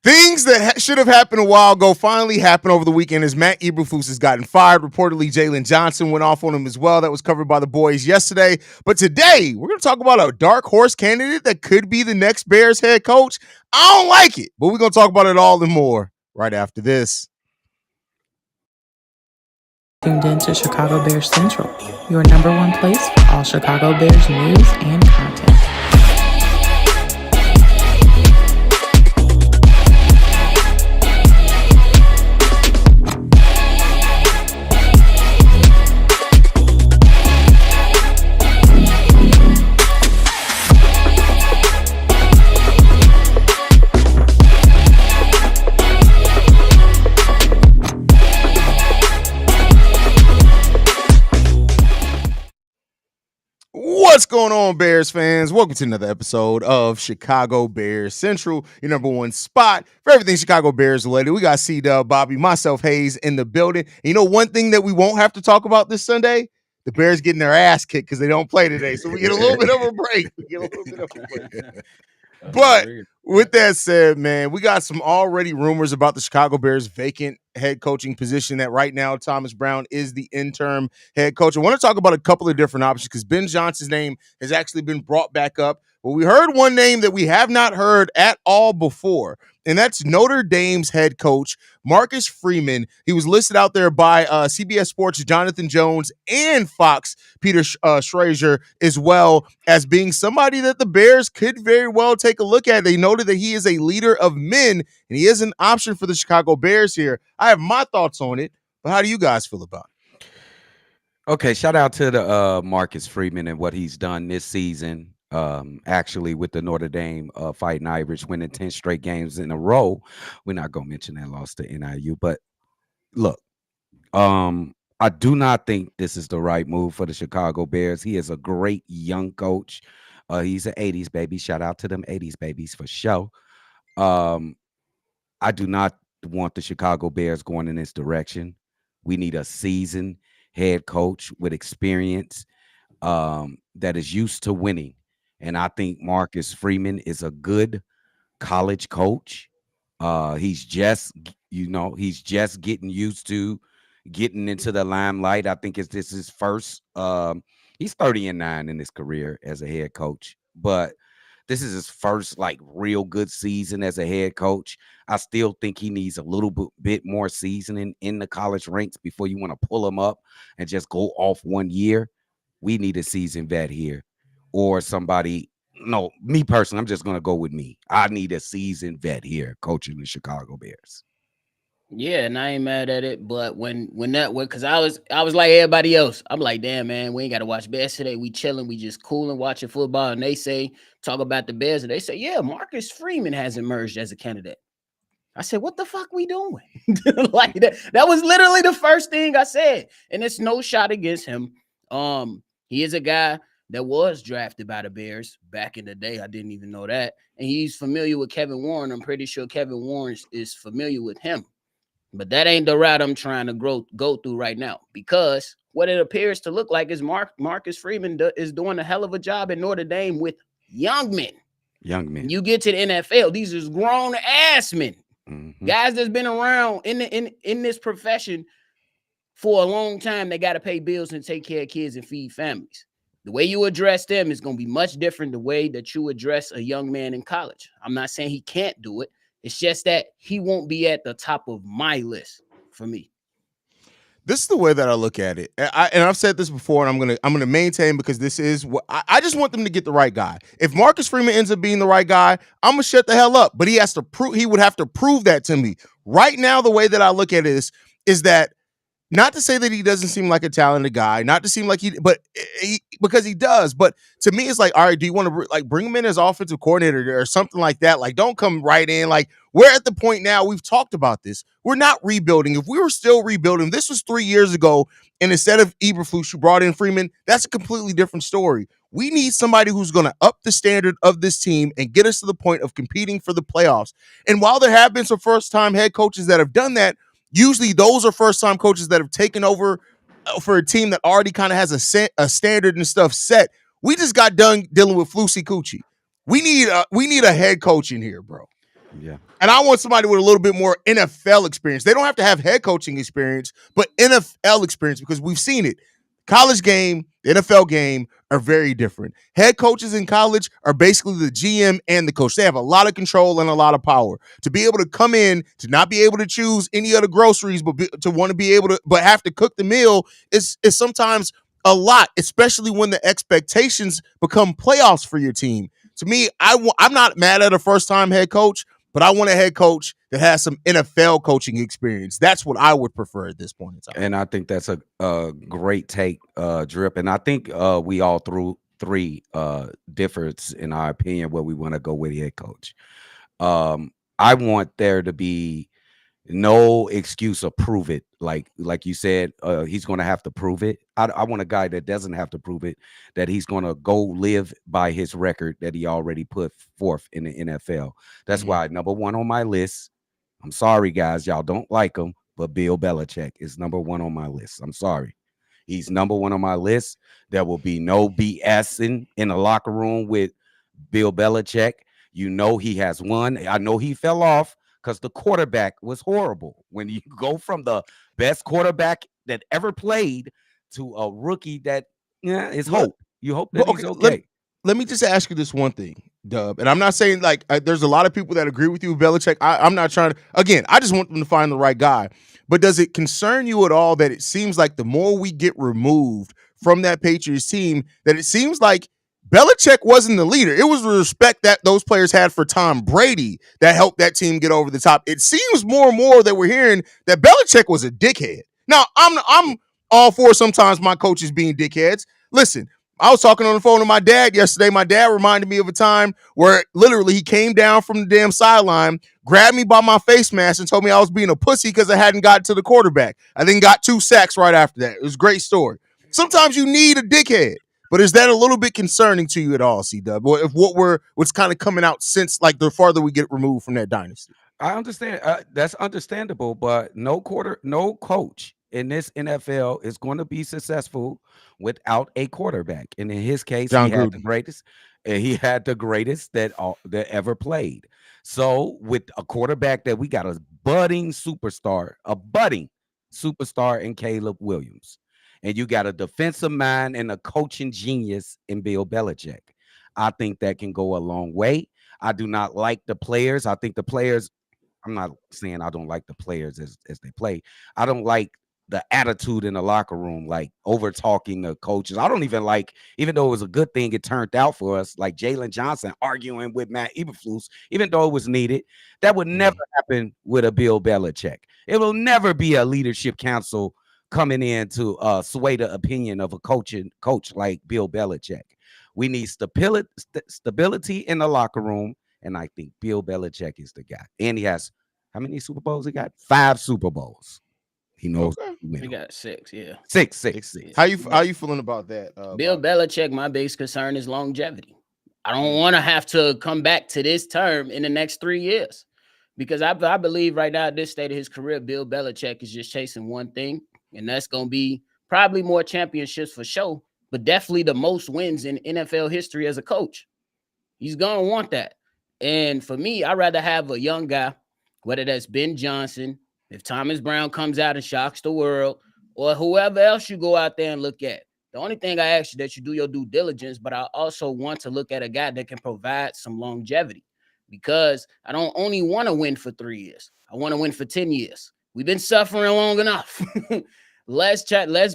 Things that should have happened a while ago finally happened over the weekend as Matt Eberflus has gotten fired. Reportedly, Jalen Johnson went off on him as well. That was covered by the boys yesterday. But today, we're going to talk about a dark horse candidate that could be the next Bears head coach. I don't like it, but we're going to talk about it all and more right after this. Tuned in to Chicago Bears Central, your number one place for all Chicago Bears news and content. What's going on, Bears fans? Welcome to another episode of Chicago Bears Central, your number one spot for everything Chicago Bears related. We got C-Dub, Bobby, myself, Haize in the building. And you know one thing that we won't have to talk about this Sunday? The Bears getting their ass kicked because they don't play today. So we get a little bit of a break. But with that said, man, we got some already rumors about the Chicago Bears vacant head coaching position that right now Thomas Brown is the interim head coach. I want to talk about a couple of different options because Ben Johnson's name has actually been brought back up. But we heard one name that we have not heard at all before, and that's Notre Dame's head coach, Marcus Freeman. He was listed out there by CBS Sports' Jonathan Jones and Fox, Peter Schrager, as well as being somebody that the Bears could very well take a look at. They noted that he is a leader of men, and he is an option for the Chicago Bears here. I have my thoughts on it, but how do you guys feel about it? Okay, shout out to the Marcus Freeman and what he's done this season. Actually with the Notre Dame Fighting Irish winning 10 straight games in a row. We're not gonna mention that loss to NIU, but look, I do not think this is the right move for the Chicago Bears. He is a great young coach. He's an 80s baby. Shout out to them 80s babies for sure. I do not want the Chicago Bears going in this direction. We need a seasoned head coach with experience that is used to winning. And I think Marcus Freeman is a good college coach. He's just getting used to getting into the limelight. I think this is his first. He's 30-9 in his career as a head coach, but this is his first like real good season as a head coach. I still think he needs a little bit more seasoning in the college ranks before you want to pull him up and just go off 1 year. We need a seasoned vet here. Or somebody, no, me personally, I'm just going to go with me. I need a seasoned vet here coaching the Chicago Bears. Yeah, and I ain't mad at it, but when that went, because I was like everybody else. I'm like, damn, man, we ain't got to watch Bears today. We chilling, we just cooling, watching football. And they say, talk about the Bears, and they say, yeah, Marcus Freeman has emerged as a candidate. I said, what the fuck we doing? Like that was literally the first thing I said. And it's no shot against him. He is a guy that was drafted by the Bears back in the day. I didn't even know that. And he's familiar with Kevin Warren. I'm pretty sure Kevin Warren is familiar with him. But that ain't the route I'm trying to go through right now, because what it appears to look like is Marcus Freeman is doing a hell of a job in Notre Dame with young men. Young men. You get to the NFL, these are grown-ass men. Mm-hmm. Guys that's been around in this profession for a long time. They got to pay bills and take care of kids and feed families. The way you address them is going to be much different the way that you address a young man in college. I'm not saying he can't do it. It's just that he won't be at the top of my list for me. This is the way that I look at it. And I've said this before, and I'm gonna maintain, because this is what I just want them to get the right guy. If Marcus Freeman ends up being the right guy, I'm gonna shut the hell up. But he would have to prove that to me. Right now, the way that I look at it is that, not to say that he doesn't seem like a talented guy, not to seem like because he does. But to me, it's like, all right, do you want to bring him in as offensive coordinator or something like that? Like, don't come right in. Like, we're at the point now, we've talked about this. We're not rebuilding. If we were still rebuilding, this was 3 years ago, and instead of Eberflus, you brought in Freeman, that's a completely different story. We need somebody who's going to up the standard of this team and get us to the point of competing for the playoffs. And while there have been some first-time head coaches that have done that, usually those are first-time coaches that have taken over for a team that already kind of has a standard and stuff set. We just got done dealing with Flusy Coochie. We need a head coach in here, bro. Yeah. And I want somebody with a little bit more NFL experience. They don't have to have head coaching experience, but NFL experience because we've seen it. College game, the NFL game are very different. Head coaches in college are basically the GM and the coach. They have a lot of control and a lot of power. To be able to come in, to not be able to choose any of the groceries, but to want to be able to, but have to cook the meal is sometimes a lot, especially when the expectations become playoffs for your team. To me, I'm not mad at a first-time head coach, but I want a head coach that has some NFL coaching experience. That's what I would prefer at this point in time. And I think that's a great take, Drip. And I think we all through three differs in our opinion where we want to go with the head coach. I want there to be no excuse or prove it. Like you said, he's going to have to prove it. I want a guy that doesn't have to prove it, that he's going to go live by his record that he already put forth in the NFL. That's why number one on my list. I'm sorry, guys, y'all don't like him, but Bill Belichick is number one on my list. I'm sorry. He's number one on my list. There will be no BSing in the locker room with Bill Belichick. You know he has won. I know he fell off because the quarterback was horrible. When you go from the best quarterback that ever played to a rookie that is hope. You hope that he's okay. Let me just ask you this one thing, Dub. And I'm not saying like there's a lot of people that agree with you, Belichick. I'm not trying to. Again, I just want them to find the right guy. But does it concern you at all that it seems like the more we get removed from that Patriots team, that it seems like Belichick wasn't the leader? It was the respect that those players had for Tom Brady that helped that team get over the top. It seems more and more that we're hearing that Belichick was a dickhead. Now, I'm all for sometimes my coaches being dickheads. Listen, I was talking on the phone to my dad yesterday. My dad reminded me of a time where literally he came down from the damn sideline, grabbed me by my face mask, and told me I was being a pussy because I hadn't gotten to the quarterback. I then got 2 sacks right after that. It was a great story. Sometimes you need a dickhead, but is that a little bit concerning to you at all, C-Dub? If what's kind of coming out since like the farther we get removed from that dynasty? I understand. That's understandable, but no coach in this NFL is going to be successful without a quarterback. And in his case, John he had the Gruden. greatest. He had the greatest that ever played. So with a quarterback that we got a budding superstar in Caleb Williams, and you got a defensive mind and a coaching genius in Bill Belichick, I think that can go a long way. I do not like the players. I think the players. I'm not saying I don't like the players as they play. I don't like the attitude in the locker room, like over talking the coaches. I don't even like, even though it was a good thing, it turned out for us, like Jalen Johnson arguing with Matt Eberflus, even though it was needed. That would never happen with a Bill Belichick. It will never be a leadership council coming in to sway the opinion of a coach like Bill Belichick. We need stability in the locker room. And I think Bill Belichick is the guy. And he has how many Super Bowls he got? 5 Super Bowls. He knows. Okay. He got 6, yeah. Six. How you feeling about that? Bill Belichick, my biggest concern is longevity. I don't want to have to come back to this term in the next 3 years because I believe right now at this state of his career, Bill Belichick is just chasing one thing, and that's going to be probably more championships for sure, but definitely the most wins in NFL history as a coach. He's going to want that. And for me, I'd rather have a young guy, whether that's Ben Johnson, if Thomas Brown comes out and shocks the world, or whoever else you go out there and look at. The only thing I ask you that you do your due diligence, but I also want to look at a guy that can provide some longevity because I don't only want to win for 3 years. I want to win for 10 years. We've been suffering long enough. Let's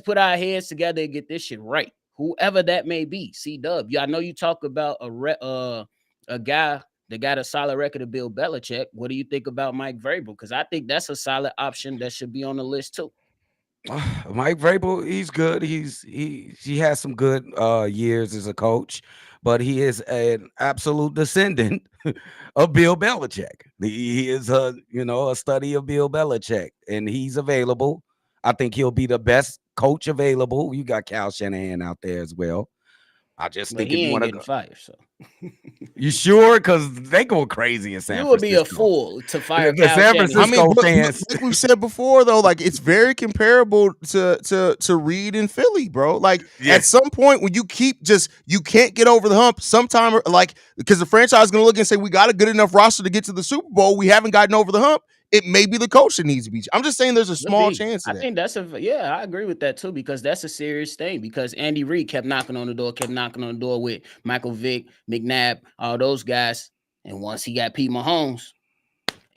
put our heads together and get this shit right. Whoever that may be. C-Dub. I know you talk about a guy that got a solid record of Bill Belichick. What do you think about Mike Vrabel? Because I think that's a solid option that should be on the list too. Mike Vrabel, he's good. He has some good years as a coach, but he is an absolute descendant of Bill Belichick. He is a study of Bill Belichick, and he's available. I think he'll be the best coach available. You got Cal Shanahan out there as well. I just But think if he you ain't want to getting go, fired. So you sure? Because they go crazy in San you would be a Francisco. fool to fire The Kyle San I Shanahan. mean, Francisco but fans, like we've said before, though, like it's very comparable to Reed and Philly, bro. Like yeah, at some point when you keep just you can't get over the hump, sometime like because the franchise is gonna look and say we got a good enough roster to get to the Super Bowl, we haven't gotten over the hump. It may be the coach that needs to be. I'm just saying there's a Could small be. chance I of that. think that's I agree with that too, because that's a serious thing. Because Andy Reid kept knocking on the door with Michael Vick, McNabb, all those guys. And once he got Pete Mahomes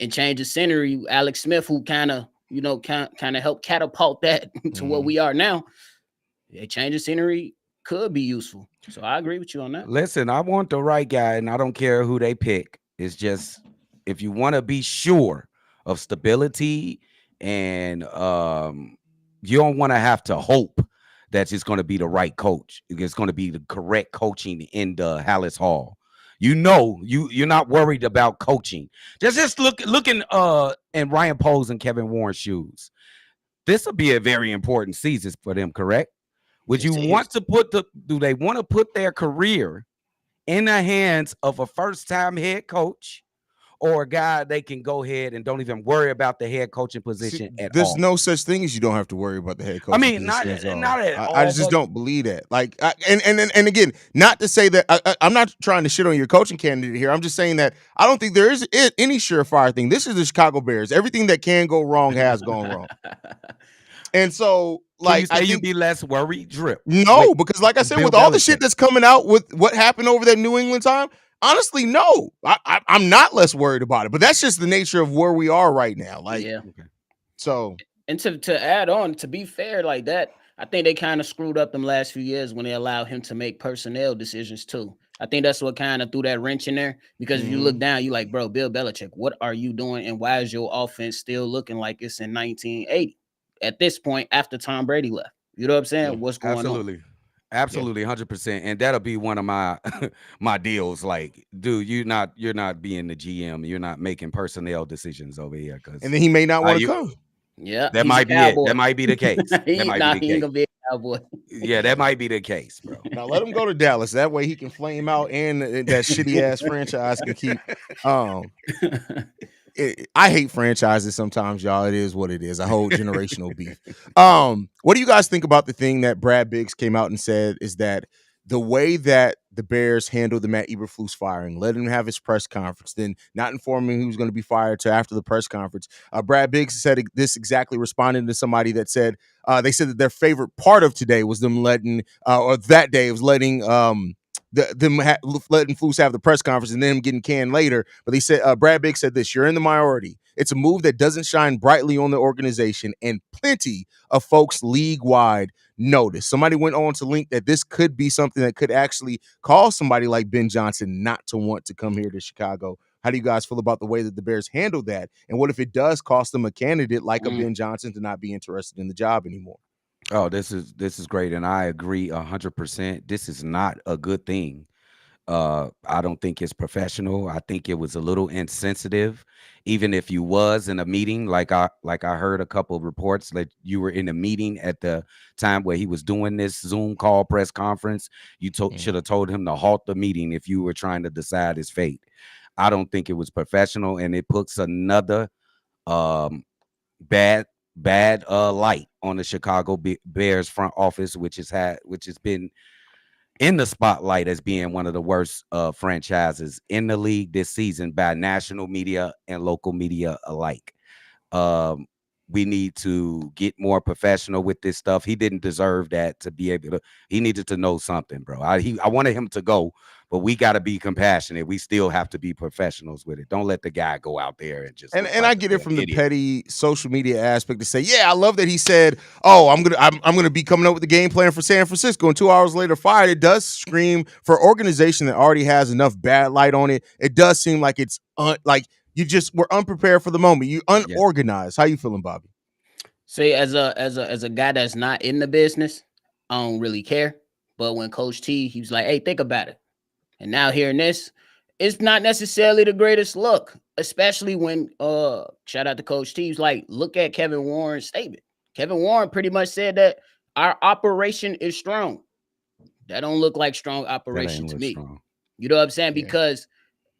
and changed the scenery, Alex Smith, who kind of helped catapult that to what we are now, a change of scenery could be useful. So I agree with you on that. listen, I want the right guy, and I don't care who they pick. It's just if you want to be sure of stability, and you don't want to have to hope that it's going to be the right coach. It's going to be the correct coaching in the Hallis Hall. You know, you're not worried about coaching. Just looking in Ryan Poles and Kevin Warren's shoes. This will be a very important season for them, correct? Would you want to do they want to put their career in the hands of a first-time head coach or a guy they can go ahead and don't even worry about the head coaching See, position at there's all? no such thing as you don't have to worry about the head I coaching mean, position at not all. at I all, just but don't believe that. Like, and again, not to say that I'm not trying to shit on your coaching candidate here. I'm just saying that I don't think there is any surefire thing. This is the Chicago Bears. Everything that can go wrong has gone wrong, and so can you like I say you'd think be less worried, Drip? With no, because like I said, Bill with all the shit Belichick. that's coming out with what happened over that New England time, honestly, no, I'm not less worried about it. But that's just the nature of where we are right now. Like, Yeah. Okay. so And to add on, to be fair, like that, I think they kind of screwed up them last few years when they allowed him to make personnel decisions too. I think that's what kind of threw that wrench in there. Because if you look down, you like, bro, Bill Belichick, what are you doing? And why is your offense still looking like it's in 1980 at this point after Tom Brady left? You know what I'm saying? yeah, What's going on? Absolutely. yeah. Absolutely, 100%. And that'll be one of my my deals. Like, dude, you're not being the GM. You're not making personnel decisions over here And because then he may not want to you come. Yeah, that he's a might be it. That cowboy. might be the case. That might be the He ain't case. gonna be a cowboy. Yeah, that might be the case, bro. Now let him go to Dallas. That way he can flame out, and that shitty ass franchise can keep. Um, I hate franchises sometimes, y'all. It is what it is. I hold generational beef. What do you guys think about the thing that Brad Biggs came out and said is that the way that the Bears handled the Matt Eberflus firing, let him have his press conference, then not informing he was going to be fired till after the press conference. Brad Biggs said this exactly, responding to somebody that said they said that their favorite part of today was them letting, or that day was letting letting Flus have the press conference and then him getting canned later. But they said Brad Biggs said this: "You're in the minority. It's a move that doesn't shine brightly on the organization, and plenty of folks league wide notice." Somebody went on to link that this could be something that could actually cause somebody like Ben Johnson not to want to come here to Chicago. How do you guys feel about the way that the Bears handled that? And what if it does cost them a candidate like a Ben Johnson to not be interested in the job anymore? Oh, this is great, and I agree 100%. This is not a good thing. I don't think it's professional. I think it was a little insensitive. Even if you was in a meeting, like I heard a couple of reports that you were in a meeting at the time where he was doing this Zoom call press conference. You should have told him to halt the meeting if you were trying to decide his fate. I don't think it was professional, and it puts another um, bad light on the Chicago Bears front office, which has been in the spotlight as being one of the worst franchises in the league this season by national media and local media alike. Um, we need to get more professional with this stuff. He didn't deserve that to be able to. He needed to know something, bro. I wanted him to go, but we got to be compassionate. We still have to be professionals with it. Don't let the guy go out there and just And look I like get a it damn from the idiot. petty social media aspect to say, yeah, I love that he said, "Oh, I'm gonna be coming up with the game plan for San Francisco," and 2 hours later fired. It does scream for an organization that already has enough bad light on it. It does seem like it's like you just were unprepared for the moment. You Yeah. unorganized. How you feeling, Bobby? See, as a guy that's not in the business, I don't really care. But when Coach T, he was like, "Hey, think about it." And now hearing this, it's not necessarily the greatest look, especially when shout out to Coach T. He's like, look at Kevin Warren's statement. Kevin Warren pretty much said that our operation is strong. That don't look like strong That operation ain't to look me. strong. You know what I'm saying? Yeah. Because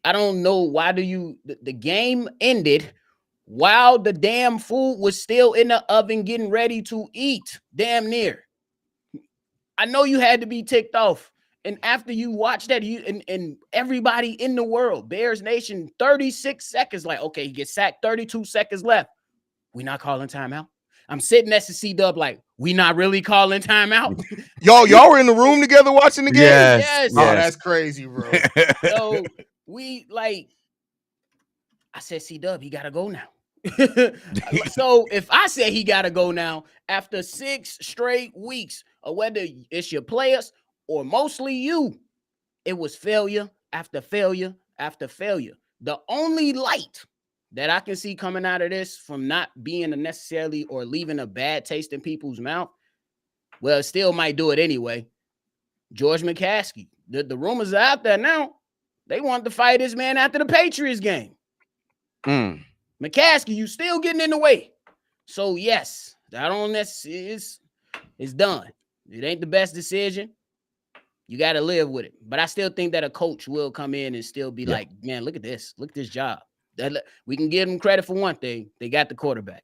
I don't know why the game ended while the damn food was still in the oven getting ready to eat. Damn near. I know you had to be ticked off. And after you watch that, you and everybody in the world, Bears Nation, 36 seconds, like, okay, he gets sacked, 32 seconds left. We not calling timeout. I'm sitting next to C-Dub like, we not really calling timeout. Y'all were in the room together watching the game? Yes. Oh, that's crazy, bro. So we like, I said, C-Dub, he gotta go now. So if I say he gotta go now after 6 straight weeks, or whether it's your players or mostly you, it was failure after failure after failure. The only light that I can see coming out of this from not being a necessarily or leaving a bad taste in people's mouth, well, it still might do it anyway. George McCaskey. The rumors are out there now. They want to fight this man after the Patriots game. McCaskey, you still getting in the way. So yes, I don't necessarily it's done. It ain't the best decision. You got to live with it. But I still think that a coach will come in and still be like, man, look at this. Look at this job. We can give them credit for one thing. They got the quarterback.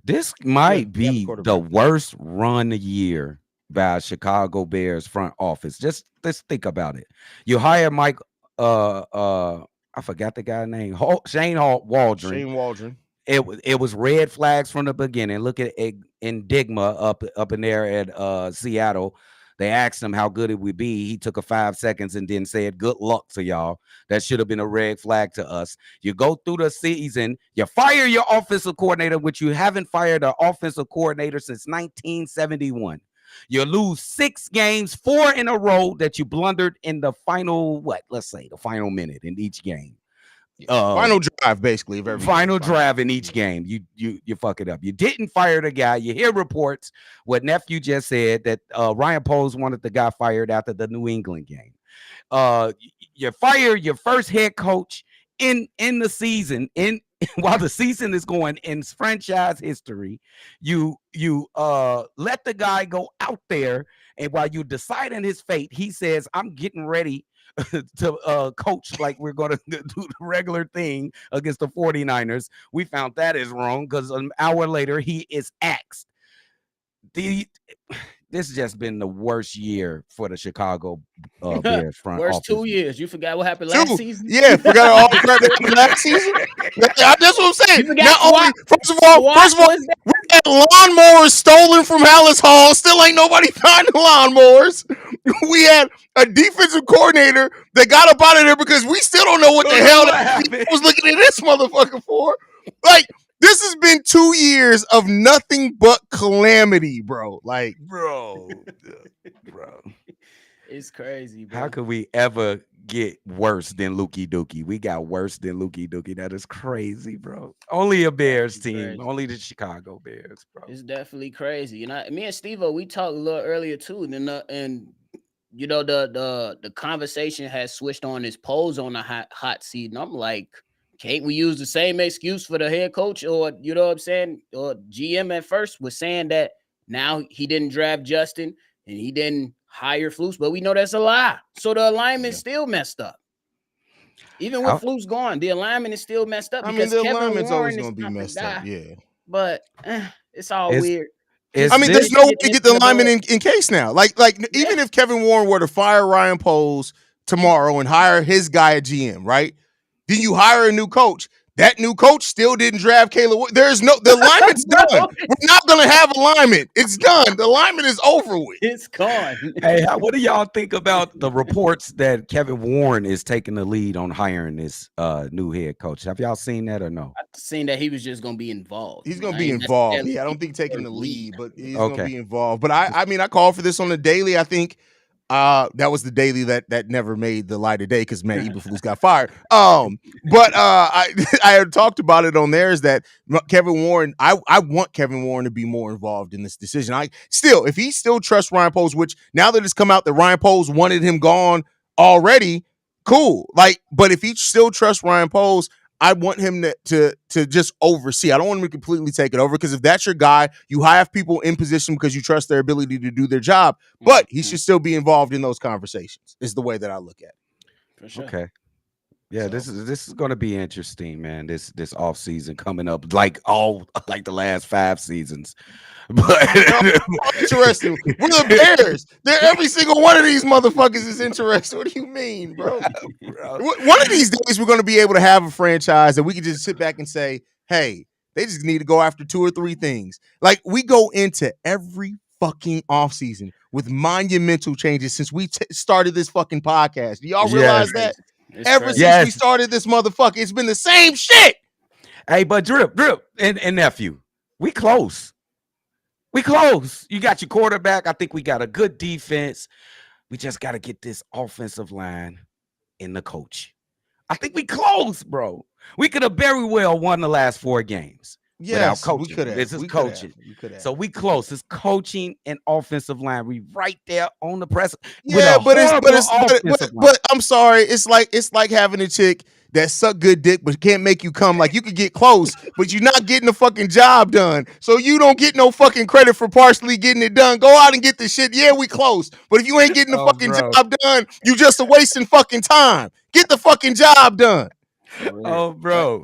This might be the worst run year by Chicago Bears front office. Just think about it. You hire Mike, I forgot the guy's name, Shane Waldron. Shane Waldron. It was red flags from the beginning. Look at Enigma up in there at Seattle. They asked him how good it would be. He took a 5 seconds and then said, "Good luck to y'all." That should have been a red flag to us. You go through the season, you fire your offensive coordinator, which you haven't fired an offensive coordinator since 1971. You lose 6 games, 4 in a row that you blundered in the final, the final minute in each game. Final drive, basically. Final drive in each game. You fuck it up. You didn't fire the guy. You hear reports. What nephew just said that Ryan Poles wanted the guy fired after the New England game. You fire your first head coach in the season while the season is going in franchise history. You let the guy go out there, and while you're deciding his fate, he says, "I'm getting ready to coach like we're going to do the regular thing against the 49ers. We found that is wrong because an hour later he is axed. This has just been the worst year for the Chicago Bears front Worst office. 2 years. You forgot what happened last season? Yeah, forgot all the crap that happened last season. That's what I'm saying. Not only, first of all, we had lawnmowers stolen from Hallis Hall. Still ain't nobody finding lawnmowers. We had a defensive coordinator that got up out of there because we still don't know what the hell that was looking at this motherfucker for. Like, this has been 2 years of nothing but calamity, bro. Like, bro. It's crazy, bro. How could we ever get worse than Lukey Dookie? We got worse than Lukey Dookie. That is crazy, bro. Only a Bears team. Crazy. Only the Chicago Bears, bro. It's definitely crazy. You know, me and Steve-O, we talked a little earlier too. And you know, the conversation has switched on his polls on the hot seat. And I'm like, can't we use the same excuse for the head coach, or you know what I'm saying? Or GM at first was saying that now he didn't draft Justin and he didn't hire Flus, but we know that's a lie. So the alignment still messed up. Even with Flus gone, the alignment is still messed up. I mean, the alignment's always going to be messed up. Yeah, but it's all weird. I mean, there's no way to get the alignment in case now. Like even if Kevin Warren were to fire Ryan Poles tomorrow and hire his guy at GM, right? Then you hire a new coach. That new coach still didn't draft Caleb. The alignment's done. We're not going to have alignment. It's done. The alignment is over with. It's gone. Hey, what do y'all think about the reports that Kevin Warren is taking the lead on hiring this new head coach? Have y'all seen that or no? I've seen that he was just going to be involved. He's going to be involved. Yeah, I don't think taking the lead, but he's going to be involved. But I mean, I called for this on the daily. I think that was the daily that never made the light of day because Matt Eberflus got fired. But I had talked about it on there is that Kevin Warren, I want Kevin Warren to be more involved in this decision. If he still trusts Ryan Poles, which now that it's come out that Ryan Poles wanted him gone already, cool. But if he still trusts Ryan Poles, I want him to just oversee. I don't want him to completely take it over, because if that's your guy, you have people in position because you trust their ability to do their job. But he should still be involved in those conversations. Is the way that I look at it. For sure. Okay. Yeah, So. this is going to be interesting, man. This off season coming up, like like the last 5 seasons. But Interesting. We're the Bears. They're every single one of these motherfuckers is interesting. What do you mean, bro? bro, One of these days, we're going to be able to have a franchise that we can just sit back and say, hey, they just need to go after 2 or 3 things. Like, we go into every fucking offseason with monumental changes since we started this fucking podcast. Do y'all realize that? Ever since we started this motherfucker, it's been the same shit. Hey, but Drip, and nephew, we close. We close. You got your quarterback. I think we got a good defense. We just got to get this offensive line in the coach. I think we close, bro. We could have very well won the last 4 games. Yes, without coaching. We could have. This is coaching. So we close. It's coaching and offensive line. We right there on the press. Yeah, but I'm sorry. It's like having a chick that suck good dick but can't make you come. Like, you could get close, but you're not getting the fucking job done. So you don't get no fucking credit for partially getting it done. Go out and get the shit. Yeah, we close. But if you ain't getting the fucking job done, you just a wasting fucking time. Get the fucking job done. Oh, bro.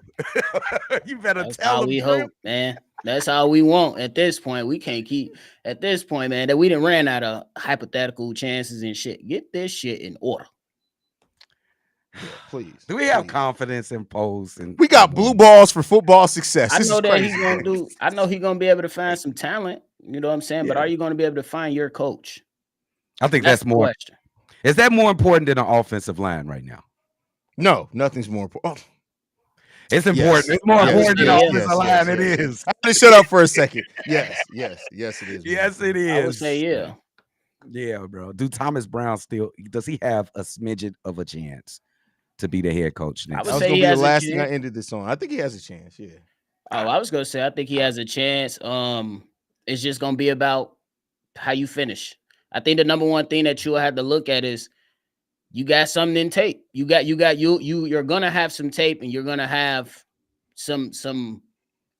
You better That's tell how them. We hope, man. That's all we want at this point. We can't keep at this point, man, that we done ran out of hypothetical chances and shit. Get this shit in order. Yeah, please. Do we have confidence in Pose? And we got blue balls for football success. I know that he's gonna do. I know he's gonna be able to find some talent. You know what I'm saying? Yeah. But are you gonna be able to find your coach? I think that's more. Question. Is that more important than an offensive line right now? No, nothing's more important. Oh. It's important. It's more important than offensive line. It is. I'm gonna shut up for a second. Yes, it is. Yes, it is. I would say yeah. Yeah, bro. Do Thomas Brown does he have a smidget of a chance to be the head coach next? I was gonna be the last thing I ended this on. I think he has a chance. Yeah. Oh, I was gonna say I think he has a chance. It's just gonna be about how you finish. I think the number one thing that you'll have to look at is you got something in tape. You're gonna have some tape, and you're gonna have some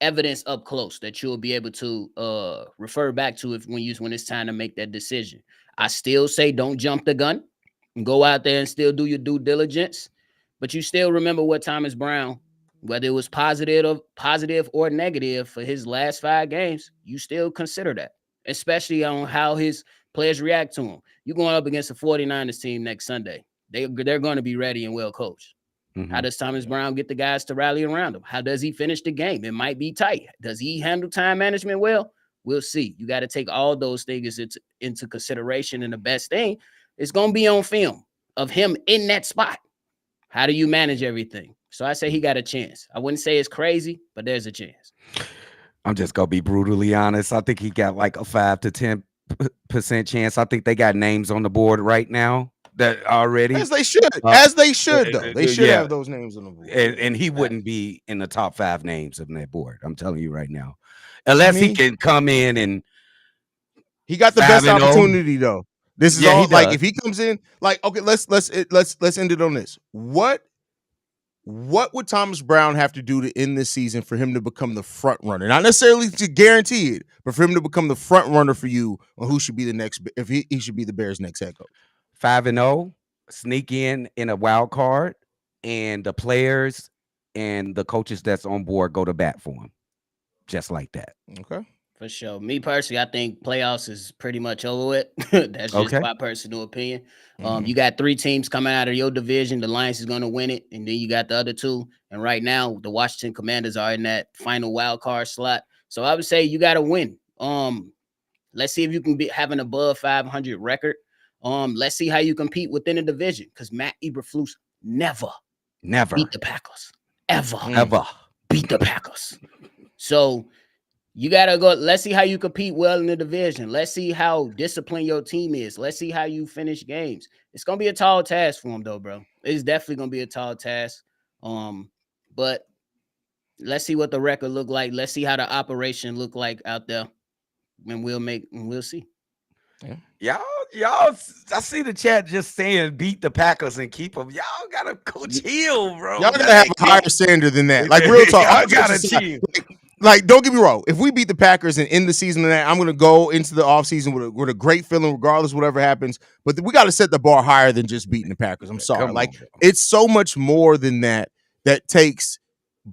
evidence up close that you'll be able to refer back to when it's time to make that decision. I still say don't jump the gun and go out there and still do your due diligence, but you still remember what Thomas Brown, whether it was positive or negative for his last 5 games, you still consider that, especially on how his players react to him. You're going up against the 49ers team next Sunday. They're going to be ready and well coached. Mm-hmm. How does Thomas Brown get the guys to rally around him? How does he finish the game? It might be tight. Does he handle time management well? We'll see. You got to take all those things into consideration. And the best thing is going to be on film of him in that spot. How do you manage everything? So I say he got a chance. I wouldn't say it's crazy, but there's a chance. I'm just going to be brutally honest. I think he got like a 5 to 10% chance. I think they got names on the board right now that already. As they should. Though. They should have those names on the board. And he wouldn't be in the top 5 names on that board. I'm telling you right now. Unless he can come in and he got the best opportunity though. This is all like if he comes in, like, okay, let's end it on this. What would Thomas Brown have to do to end this season for him to become the front runner? Not necessarily to guarantee it, but for him to become the front runner for you on who should be the next, if he should be the Bears' next head coach. 5-0, sneak in a wild card, and the players and the coaches that's on board go to bat for him. Just like that. Okay. For sure. Me personally, I think playoffs is pretty much over with. That's just my personal opinion. You got 3 teams coming out of your division. The Lions is going to win it, and then you got the other 2. And right now, the Washington Commanders are in that final wild card slot. So I would say you got to win. Let's see if you can have an above 500 record. Let's see how you compete within the division, because Matt Eberflus never beat the Packers. Ever beat the Packers. So you got to go. Let's see how you compete well in the division. Let's see how disciplined your team is. Let's see how you finish games. It's going to be a tall task for him, though, bro. It's definitely going to be a tall task. But let's see what the record look like. Let's see how the operation look like out there. And we'll see. Y'all Y'all, I see the chat just saying beat the Packers and keep them. Y'all gotta chill, bro. Y'all gotta have a higher standard than that. Like real talk, Y'all gotta chill. like, don't get me wrong. If we beat the Packers and end the season in that, I'm gonna go into the offseason with a great feeling, regardless of whatever happens. But we got to set the bar higher than just beating the Packers. I'm sorry. Come Like on, bro. it's so much more than that. That takes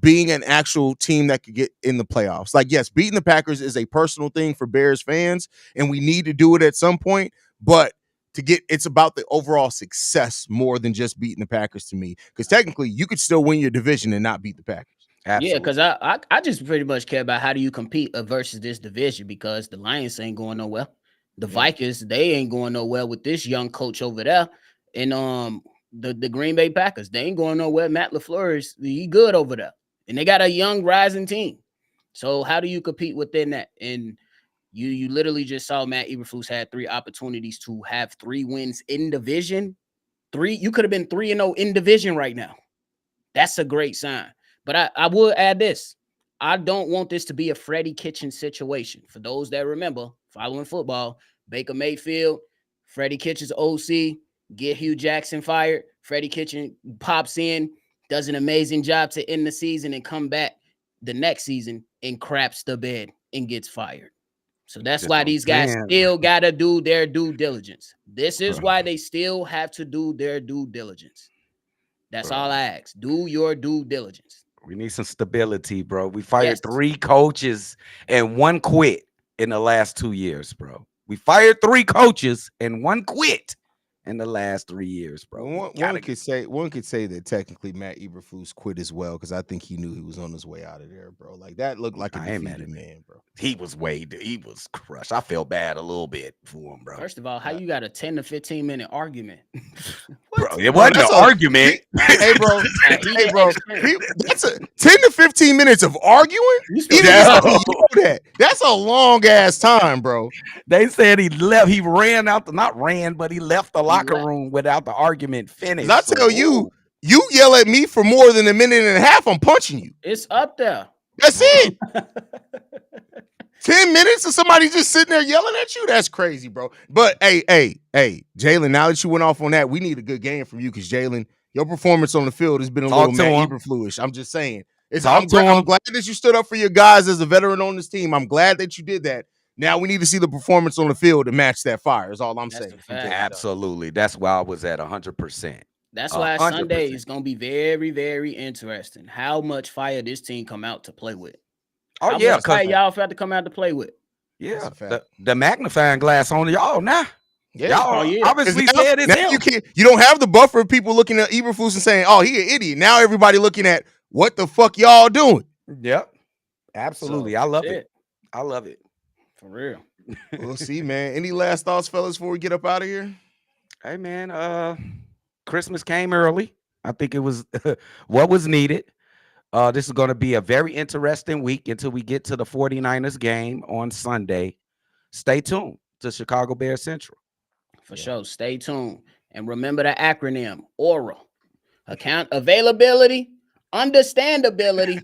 being an actual team that could get in the playoffs. Like, yes, beating the Packers is a personal thing for Bears fans, and we need to do it at some point. But it's about the overall success more than just beating the Packers to me. Because technically, you could still win your division and not beat the Packers. Absolutely. Yeah, because I just pretty much care about how do you compete versus this division, because the Lions ain't going nowhere. The Vikings, they ain't going nowhere with this young coach over there. And the Green Bay Packers, they ain't going nowhere. Matt LaFleur he good over there. And they got a young rising team. So how do you compete within that? And you literally just saw Matt Eberflus had 3 opportunities to have 3 wins in division. You could have been 3-0 in division right now. That's a great sign. But I will add this. I don't want this to be a Freddie Kitchens situation. For those that remember, following football, Baker Mayfield, Freddie Kitchens OC, get Hugh Jackson fired. Freddie Kitchens pops in, does an amazing job to end the season and come back the next season and craps the bed and gets fired. So that's why these guys still got to do their due diligence. This is why they still have to do their due diligence. That's all I ask. Do your due diligence. We need some stability, bro. We fired 3 coaches and 1 quit in the last 2 years, bro. We fired 3 coaches and 1 quit in the last 3 years, bro. One could say that technically Matt Eberflus quit as well, because I think he knew he was on his way out of there, bro. Like that looked like a defeated man, bro. He was crushed. I felt bad a little bit for him, bro. First of all, how you got a 10 to 15 minute argument? Bro, it wasn't an argument. Hey, bro. That's a 10 to 15 minutes of arguing? That's a long ass time, bro. They said he left. He ran out but he left the locker room without the argument finished. I tell you yell at me for more than a minute and a half, I'm punching you. It's up there. That's it. 10 minutes of somebody just sitting there yelling at you? That's crazy, bro. But hey, Jalen, now that you went off on that, we need a good game from you, because Jalen, your performance on the field has been a little Matt Eberflus. I'm just saying. I'm glad that you stood up for your guys as a veteran on this team. I'm glad that you did that. Now we need to see the performance on the field to match that fire, is all I'm saying. Absolutely. That's why I was at 100%. That's why 100%. Sunday is going to be very, very interesting. How much fire this team come out to play with. Oh, yeah. Because y'all have to come out to play with. Yeah. The magnifying glass on y'all now. Yeah. Y'all obviously said it's him. You don't have the buffer of people looking at Eberflus and saying, oh, he an idiot. Now everybody looking at what the fuck y'all doing. Yep. Absolutely. I love it. I love it. For real. We'll see, man. Any last thoughts, fellas, before we get up out of here? Hey, man. Christmas came early. I think it was what was needed. This is going to be a very interesting week until we get to the 49ers game on Sunday. Stay tuned to Chicago Bears Central. For sure. Stay tuned. And remember the acronym, AURA. Account availability, understandability,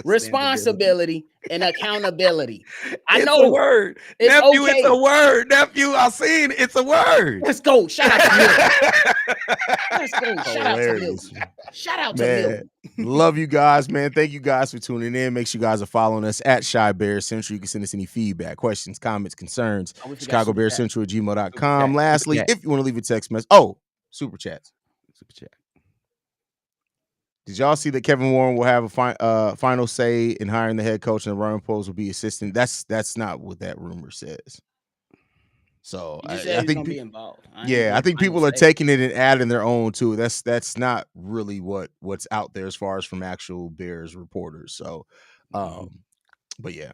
responsibility, and accountability. I know a word. Nephew, okay. It's a word. Nephew, I've seen it's a word. Let's go. Shout out to you. Let's go. Shout out to Milton. Love you guys, man. Thank you guys for tuning in. Make sure you guys are following us at Shy Bears Central. You can send us any feedback, questions, comments, concerns. ChicagoBearsCentral@gmail.com. Lastly, if you want to leave a text message. Oh, super chats. Super chat. Did y'all see that Kevin Warren will have a final say in hiring the head coach, and the Ryan Poles will be assistant? That's not what that rumor says. So I think be involved. I think people are taking it and adding their own to it. That's not really what's out there as far as from actual Bears reporters. So, but yeah.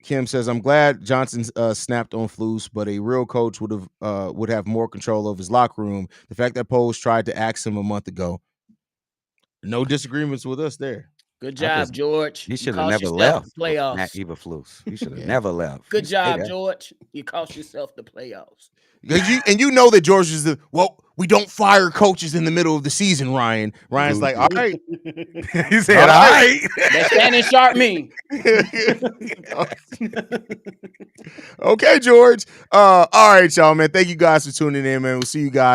Kim says, I'm glad Johnson snapped on Flus, but a real coach would have more control of his locker room. The fact that Poles tried to axe him a month ago. No disagreements with us there. Good I job, just George. he You should have cost never yourself left the for Matt playoffs. Eberflus. He should have Yeah. never left. Good He stay job, there. George. You cost yourself the playoffs. And you know that George is we don't fire coaches in the middle of the season, Ryan. Ryan's like, all right. He said, all right. That's standing sharp me. Okay, George. All right, y'all, man. Thank you guys for tuning in, man. We'll see you guys